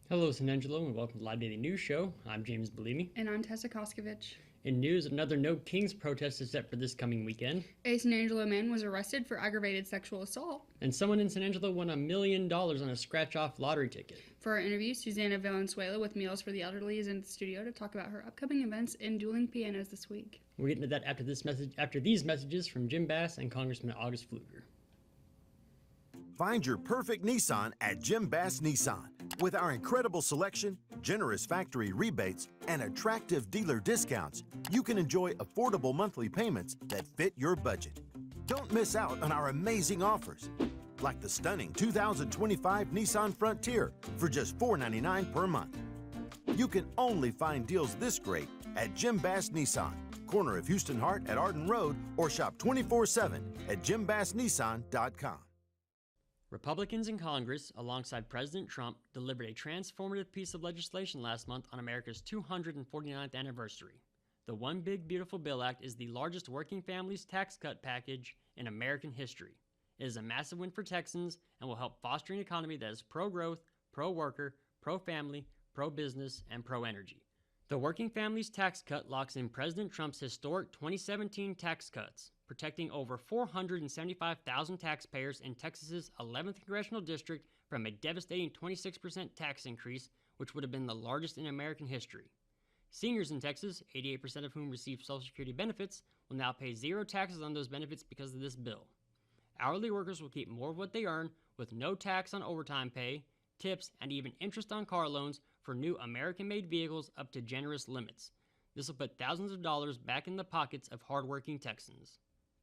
Hello, San Angelo, and welcome to the Live Daily News Show. I'm James Bouligny. And I'm Tessa Koskovich. In news, another No Kings protest is set for this coming weekend. A San Angelo man was arrested for aggravated sexual assault. And someone in San Angelo won $1 million on a scratch-off lottery ticket. For our interview, Susanna Valenzuela with Meals for the Elderly is in the studio to talk about her upcoming events in Dueling Pianos this week. We'll get into that after these messages from Jim Bass and Congressman August Pfluger. Find your perfect Nissan at Jim Bass Nissan. With our incredible selection, generous factory rebates, and attractive dealer discounts, you can enjoy affordable monthly payments that fit your budget. Don't miss out on our amazing offers, like the stunning 2025 Nissan Frontier for just $499 per month. You can only find deals this great at Jim Bass Nissan, corner of Houston Hart at Arden Road, or shop 24/7 at jimbassnissan.com. Republicans in Congress, alongside President Trump, delivered a transformative piece of legislation last month on America's 249th anniversary. The One Big Beautiful Bill Act is the largest working families tax cut package in American history. It is a massive win for Texans and will help foster an economy that is pro-growth, pro-worker, pro-family, pro-business, and pro-energy. The Working Families Tax Cut locks in President Trump's historic 2017 tax cuts, protecting over 475,000 taxpayers in Texas's 11th Congressional District from a devastating 26% tax increase, which would have been the largest in American history. Seniors in Texas, 88% of whom receive Social Security benefits, will now pay zero taxes on those benefits because of this bill. Hourly workers will keep more of what they earn, with no tax on overtime pay, tips, and even interest on car loans for new American-made vehicles up to generous limits. This will put thousands of dollars back in the pockets of hardworking Texans.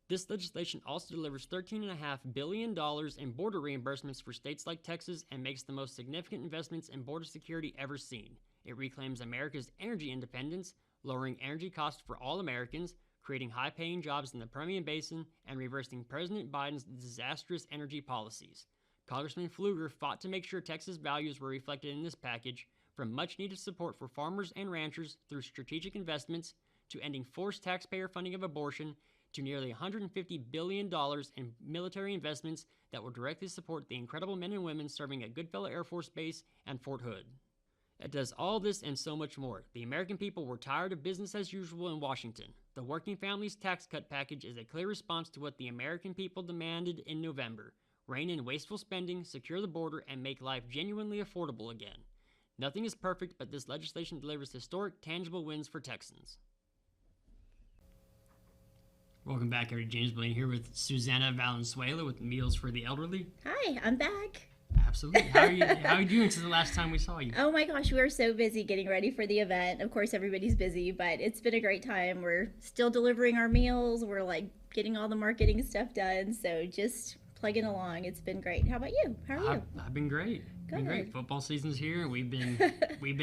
This legislation also delivers $13.5 billion in border reimbursements for states like Texas and makes the most significant investments in border security ever seen. It reclaims America's energy independence, lowering energy costs for all Americans, creating high-paying jobs in the Permian Basin, and reversing President Biden's disastrous energy policies. Congressman Pfluger fought to make sure Texas values were reflected in this package, from much-needed support for farmers and ranchers through strategic investments, to ending forced taxpayer funding of abortion, to nearly $150 billion in military investments that will directly support the incredible men and women serving at Goodfellow Air Force Base and Fort Hood. It does all this and so much more. The American people were tired of business as usual in Washington. The Working Families Tax Cut package is a clear response to what the American people demanded in November: rein in wasteful spending, secure the border, and make life genuinely affordable again. Nothing is perfect, but this legislation delivers historic, tangible wins for Texans. Welcome back, everybody. James Blaine here with Susanna Valenzuela with Meals for the Elderly. Hi, I'm back. Absolutely. How are you doing since the last time we saw you? Oh my gosh, we were so busy getting ready for the event. Of course, everybody's busy, but it's been a great time. We're still delivering our meals. We're getting all the marketing stuff done. So just plugging along. It's been great. How about you? How are you? I've been great. Good. Been great. Football season's here. We've been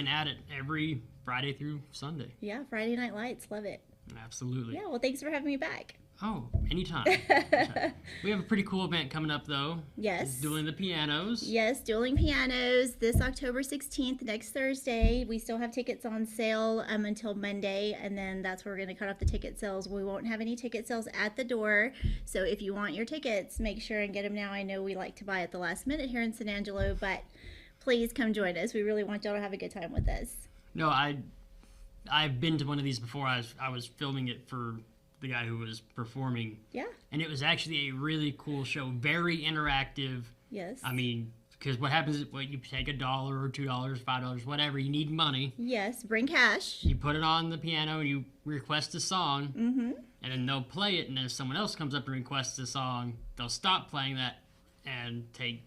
at it every Friday through Sunday. Yeah, Friday Night Lights. Love it. Absolutely. Yeah, well, thanks for having me back. Oh, anytime. We have a pretty cool event coming up, though. Yes. Dueling the Pianos. Yes, Dueling Pianos this October 16th, next Thursday. We still have tickets on sale until Monday, and then that's where we're going to cut off the ticket sales. We won't have any ticket sales at the door, so if you want your tickets, make sure and get them now. I know we like to buy at the last minute here in San Angelo, but please come join us. We really want y'all to have a good time with us. No, I've been to one of these before. I was filming it for the guy who was performing. Yeah. And it was actually a really cool show, very interactive. Yes. I mean, because what happens is you take $1 or $2, $5, whatever, you need money. Yes, bring cash. You put it on the piano and you request a song, Mm-hmm. and then they'll play it, and then if someone else comes up and requests a song, they'll stop playing that and take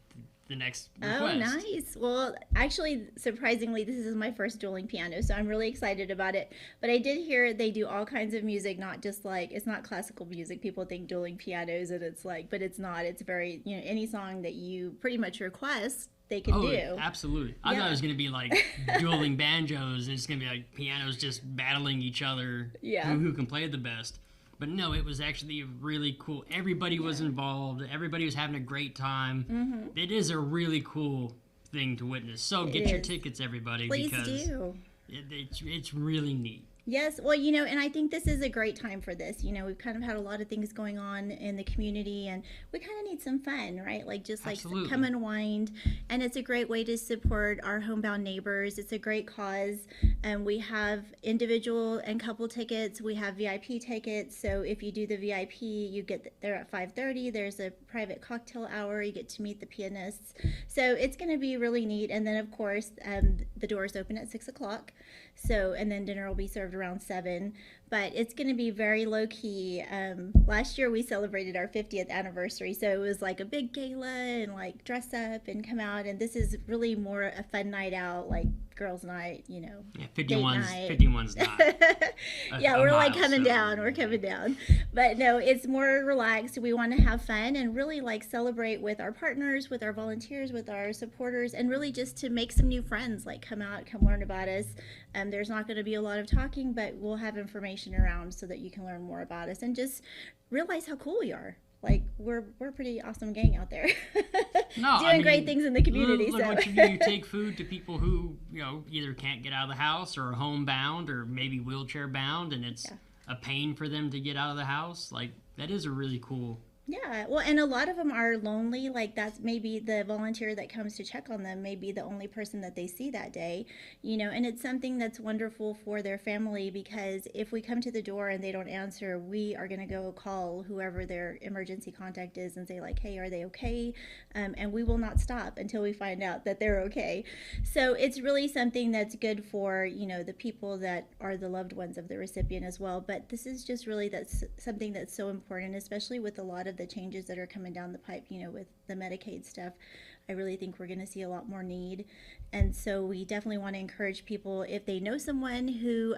the next request. Oh, nice. Well, actually, surprisingly, this is my first dueling piano, so I'm really excited about it. But I did hear they do all kinds of music, not just it's not classical music. People think dueling pianos, and it's but it's not. It's very, any song that you pretty much request, they can do. Absolutely. I thought it was going to be like dueling banjos, and it's going to be like pianos just battling each other, who can play the best. But no, it was actually really cool. Everybody was involved. Everybody was having a great time. Mm-hmm. It is a really cool thing to witness. So get your tickets, everybody. Please because do. It's really neat. Yes, well, and I think this is a great time for this. We've kind of had a lot of things going on in the community, and we kind of need some fun, right? Like, just like Absolutely. come and wind. And it's a great way to support our homebound neighbors. It's a great cause. And we have individual and couple tickets. We have VIP tickets. So if you do the VIP, you get there at 5:30. There's a private cocktail hour. You get to meet the pianists. So it's going to be really neat. And then, of course, the doors open at 6 o'clock. So, and then dinner will be served around 7, but it's going to be very low key. Last year we celebrated our 50th anniversary, so it was like a big gala and like dress up and come out, and this is really more a fun night out, like girls' night, Yeah, date 51's night. not. Yeah, we're like coming down. We're coming down. But no, it's more relaxed. We want to have fun and really like celebrate with our partners, with our volunteers, with our supporters, and really just to make some new friends. Like come out, come learn about us. There's not going to be a lot of talking, but we'll have information around so that you can learn more about us and just realize how cool we are. Like we're a pretty awesome gang out there, doing great things in the community. Look what you do. You take food to people who either can't get out of the house or are homebound or maybe wheelchair bound, and it's a pain for them to get out of the house. Like that is a really cool. Yeah, well, and a lot of them are lonely. Like that's maybe the volunteer that comes to check on them may be the only person that they see that day, and it's something that's wonderful for their family because if we come to the door and they don't answer, we are going to go call whoever their emergency contact is and say like, hey, are they okay? And we will not stop until we find out that they're okay. So it's really something that's good for, the people that are the loved ones of the recipient as well. But this is just really that's something that's so important, especially with a lot of the changes that are coming down the pipe, with the Medicaid stuff. I really think we're going to see a lot more need. And so we definitely want to encourage people, if they know someone who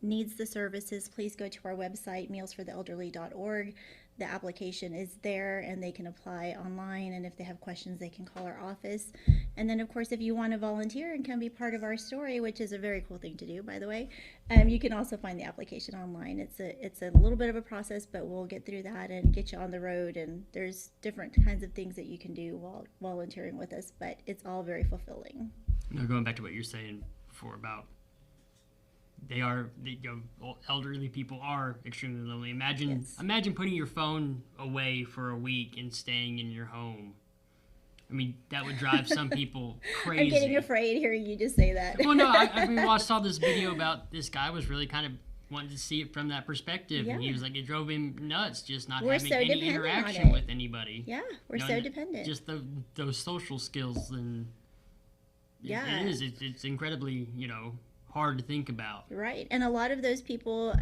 needs the services, please go to our website, mealsfortheelderly.org. The application is there and they can apply online, and if they have questions they can call our office. And then of course if you want to volunteer and come be part of our story, which is a very cool thing to do, by the way, you can also find the application online. It's a little bit of a process, but we'll get through that and get you on the road, and there's different kinds of things that you can do while volunteering with us, but it's all very fulfilling. Now going back to what you're saying before about elderly people are extremely lonely. Imagine putting your phone away for a week and staying in your home. I mean, that would drive some people crazy. I'm getting afraid hearing you just say that. Well, no, I saw this video about this guy was really kind of wanting to see it from that perspective. Yeah. And he was like, it drove him nuts just not We're having so any dependent interaction on it. with anybody. Yeah, we're so dependent. Just those social skills, and Yeah. it's incredibly, hard to think about. Right. And a lot of those people,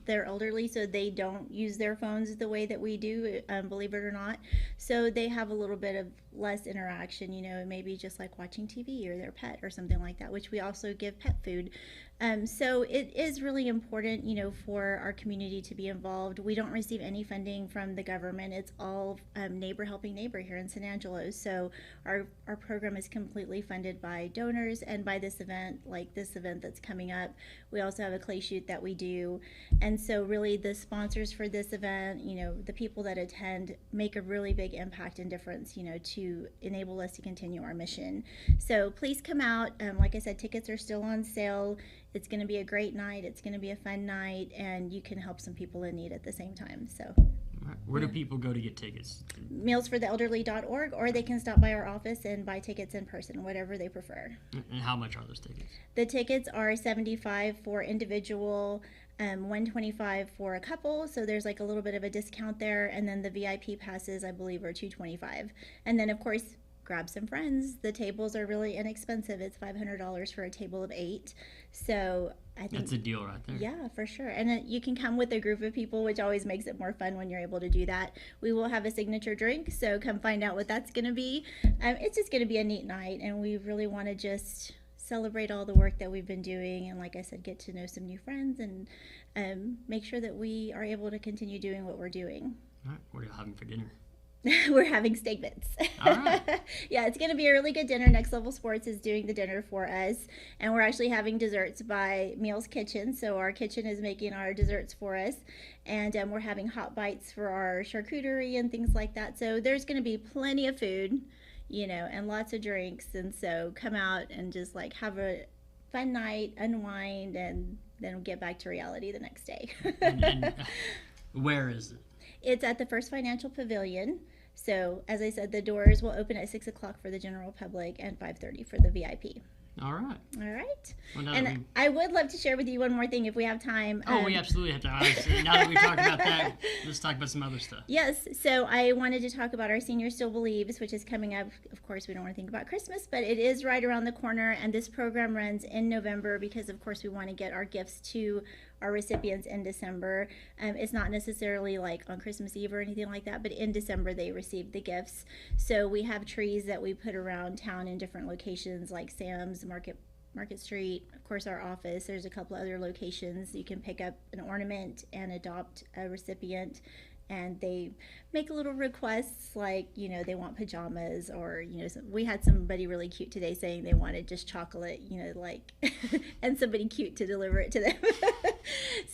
they're elderly, so they don't use their phones the way that we do, believe it or not. So they have a little bit of less interaction, maybe just like watching TV or their pet or something like that, which we also give pet food. So it is really important, for our community to be involved. We don't receive any funding from the government. It's all neighbor helping neighbor here in San Angelo. So our program is completely funded by donors and by this event, like this event that's coming up. We also have a clay shoot that we do. And so really the sponsors for this event, the people that attend make a really big impact and difference, to enable us to continue our mission. So please come out. Like I said, tickets are still on sale. It's going to be a great night. It's going to be a fun night, and you can help some people in need at the same time. So, where do people go to get tickets? Mealsfortheelderly.org, or they can stop by our office and buy tickets in person, whatever they prefer. And how much are those tickets? The tickets are $75 for individual, $125 for a couple. So there's like a little bit of a discount there, and then the VIP passes, I believe, are $225. And then of course, grab some friends. The tables are really inexpensive. It's $500 for a table of 8. So I think that's a deal right there. Yeah, for sure. And you can come with a group of people, which always makes it more fun when you're able to do that. We will have a signature drink, so come find out what that's going to be. It's just going to be a neat night, and we really want to just celebrate all the work that we've been doing, and like I said, get to know some new friends and make sure that we are able to continue doing what we're doing. All right, what are you having for dinner? We're having steak bits. All right. Yeah, it's going to be a really good dinner. Next Level Sports is doing the dinner for us, and we're actually having desserts by Meals Kitchen. So our kitchen is making our desserts for us, and we're having hot bites for our charcuterie and things like that. So there's going to be plenty of food, and lots of drinks. And so come out and just like have a fun night, unwind, and then get back to reality the next day. And where is it? It's at the First Financial Pavilion. So, as I said, the doors will open at 6 o'clock for the general public and 5:30 for the VIP. All right. All right. Well, And I would love to share with you one more thing if we have time. we absolutely have to. Now that we talked about that, let's talk about some other stuff. Yes. So I wanted to talk about our Senior Still Believes, which is coming up. Of course, we don't want to think about Christmas, but it is right around the corner. And this program runs in November because, of course, we want to get our gifts to our recipients in December. It's not necessarily like on Christmas Eve or anything like that, but in December they receive the gifts. So we have trees that we put around town in different locations like Sam's, Market Street, of course our office. There's a couple other locations. You can pick up an ornament and adopt a recipient, and they make little requests like, you know, they want pajamas, or, you know, we had somebody really cute today saying they wanted just chocolate, you know, like, and somebody cute to deliver it to them.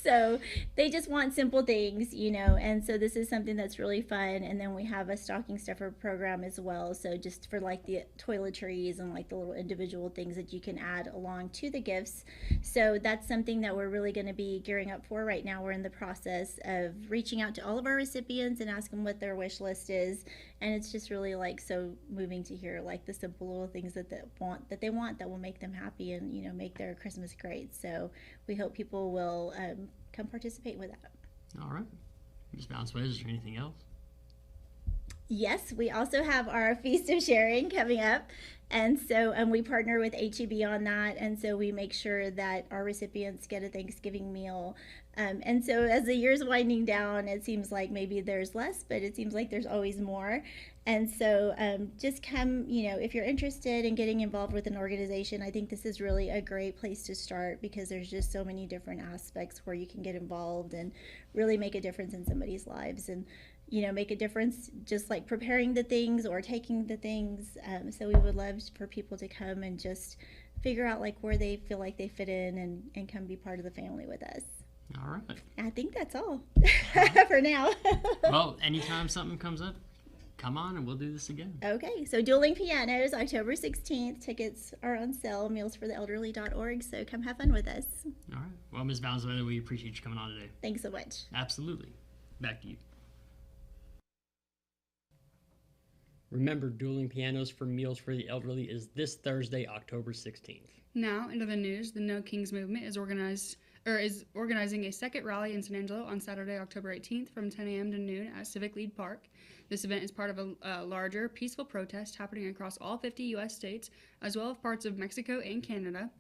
So they just want simple things, you know, and so this is something that's really fun. And then we have a stocking stuffer program as well. So just for like the toiletries and like the little individual things that you can add along to the gifts. So that's something that we're really going to be gearing up for right now. We're in the process of reaching out to all of our recipients and asking what their wish list is. And it's just really like so moving to hear like the simple little things that they want that will make them happy and, you know, make their Christmas great. So we hope people will come participate with that. All right. Ms. Valenzuela, is there anything else? Yes, we also have our Feast of Sharing coming up. And so we partner with HEB on that. And so we make sure that our recipients get a Thanksgiving meal. And so as the year's winding down, it seems like maybe there's less, but it seems like there's always more. And so just come, you know, if you're interested in getting involved with an organization, I think this is really a great place to start because there's just so many different aspects where you can get involved and really make a difference in somebody's lives. And you know, make a difference just like preparing the things or taking the things. So we would love for people to come and just figure out like where they feel like they fit in and come be part of the family with us. All right. I think that's all for now. Well, anytime something comes up, come on and we'll do this again. Okay, so Dueling Pianos, October 16th. Tickets are on sale, mealsfortheelderly.org, so come have fun with us. All right. Well, Ms. Valenzuela, we appreciate you coming on today. Thanks so much. Absolutely. Back to you. Remember, Dueling Pianos for Meals for the Elderly is this Thursday, October 16th. Now, into the news, the No Kings movement is organizing a second rally in San Angelo on Saturday, October 18th from 10 a.m. to noon at Civic Lead Park. This event is part of a larger, peaceful protest happening across all 50 U.S. states, as well as parts of Mexico and Canada.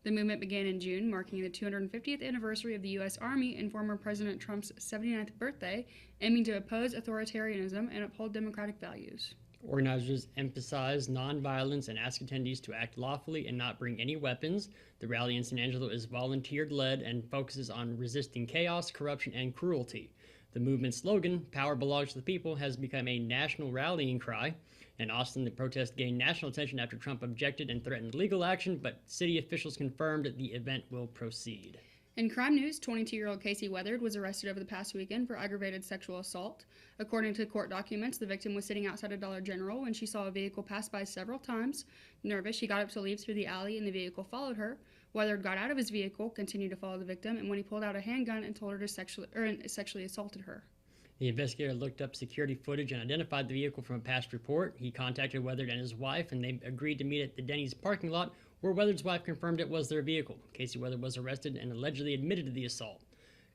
The movement began in June, marking the 250th anniversary of the U.S. Army and former President Trump's 79th birthday, aiming to oppose authoritarianism and uphold democratic values. Organizers emphasize nonviolence and ask attendees to act lawfully and not bring any weapons. The rally in San Angelo is volunteer-led and focuses on resisting chaos, corruption, and cruelty. The movement's slogan, "Power Belongs to the People," has become a national rallying cry. In Austin, the protest gained national attention after Trump objected and threatened legal action, but city officials confirmed the event will proceed. In crime news, 22-year-old Casey Weatherd was arrested over the past weekend for aggravated sexual assault. According to court documents, the victim was sitting outside a Dollar General when she saw a vehicle pass by several times. Nervous, she got up to leave through the alley and the vehicle followed her. Weatherd got out of his vehicle, continued to follow the victim, and when he pulled out a handgun and told her to sexually assaulted her. The investigator looked up security footage and identified the vehicle from a past report. He contacted Weatherd and his wife, and they agreed to meet at the Denny's parking lot, where Weatherd's wife confirmed it was their vehicle. Casey Weatherd was arrested and allegedly admitted to the assault.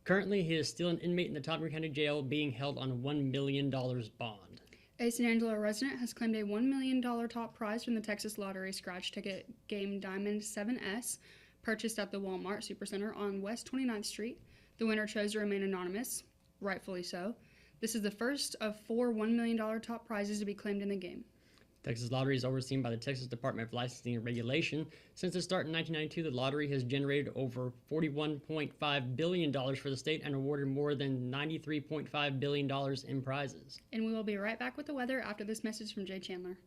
Currently, he is still an inmate in the Tompkins County Jail, being held on a $1 million bond. A San Angelo resident has claimed a $1 million top prize from the Texas Lottery scratch ticket game Diamond 7S, purchased at the Walmart Supercenter on West 29th Street. The winner chose to remain anonymous, rightfully so. This is the first of 4 $1 million top prizes to be claimed in the game. Texas Lottery is overseen by the Texas Department of Licensing and Regulation. Since its start in 1992, the lottery has generated over $41.5 billion for the state and awarded more than $93.5 billion in prizes. And we will be right back with the weather after this message from Jay Chandler.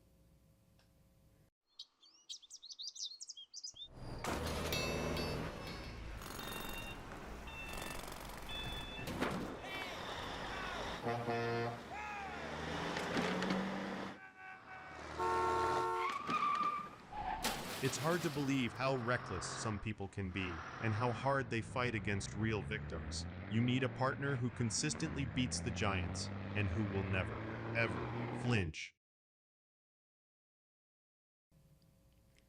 It's hard to believe how reckless some people can be and how hard they fight against real victims. You need a partner who consistently beats the giants and who will never, ever flinch.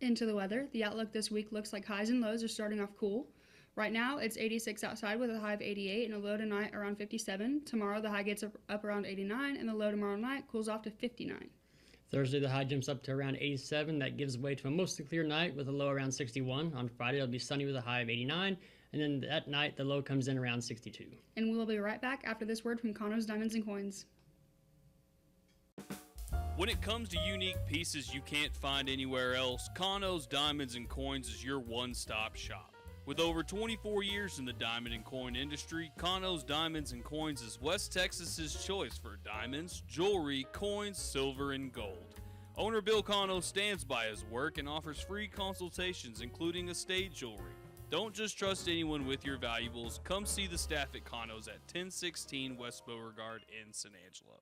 Into the weather. The outlook this week looks like highs and lows are starting off cool. Right now, it's 86 outside with a high of 88 and a low tonight around 57. Tomorrow, the high gets up around 89 and the low tomorrow night cools off to 59. Thursday, the high jumps up to around 87. That gives way to a mostly clear night with a low around 61. On Friday, it'll be sunny with a high of 89. And then that night, the low comes in around 62. And we'll be right back after this word from Kano's Diamonds and Coins. When it comes to unique pieces you can't find anywhere else, Kano's Diamonds and Coins is your one-stop shop. With over 24 years in the diamond and coin industry, Kano's Diamonds and Coins is West Texas's choice for diamonds, jewelry, coins, silver, and gold. Owner Bill Kano stands by his work and offers free consultations, including estate jewelry. Don't just trust anyone with your valuables. Come see the staff at Kano's at 1016 West Beauregard in San Angelo.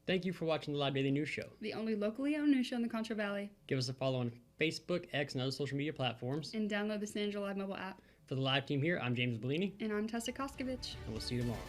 Thank you for watching the Live Daily News Show. The only locally owned news show in the Contra Valley. Give us a follow on Facebook, X, and other social media platforms. And download the San Angelo Live mobile app. For the live team here, I'm James Bouligny. And I'm Tessa Koskovich. And we'll see you tomorrow.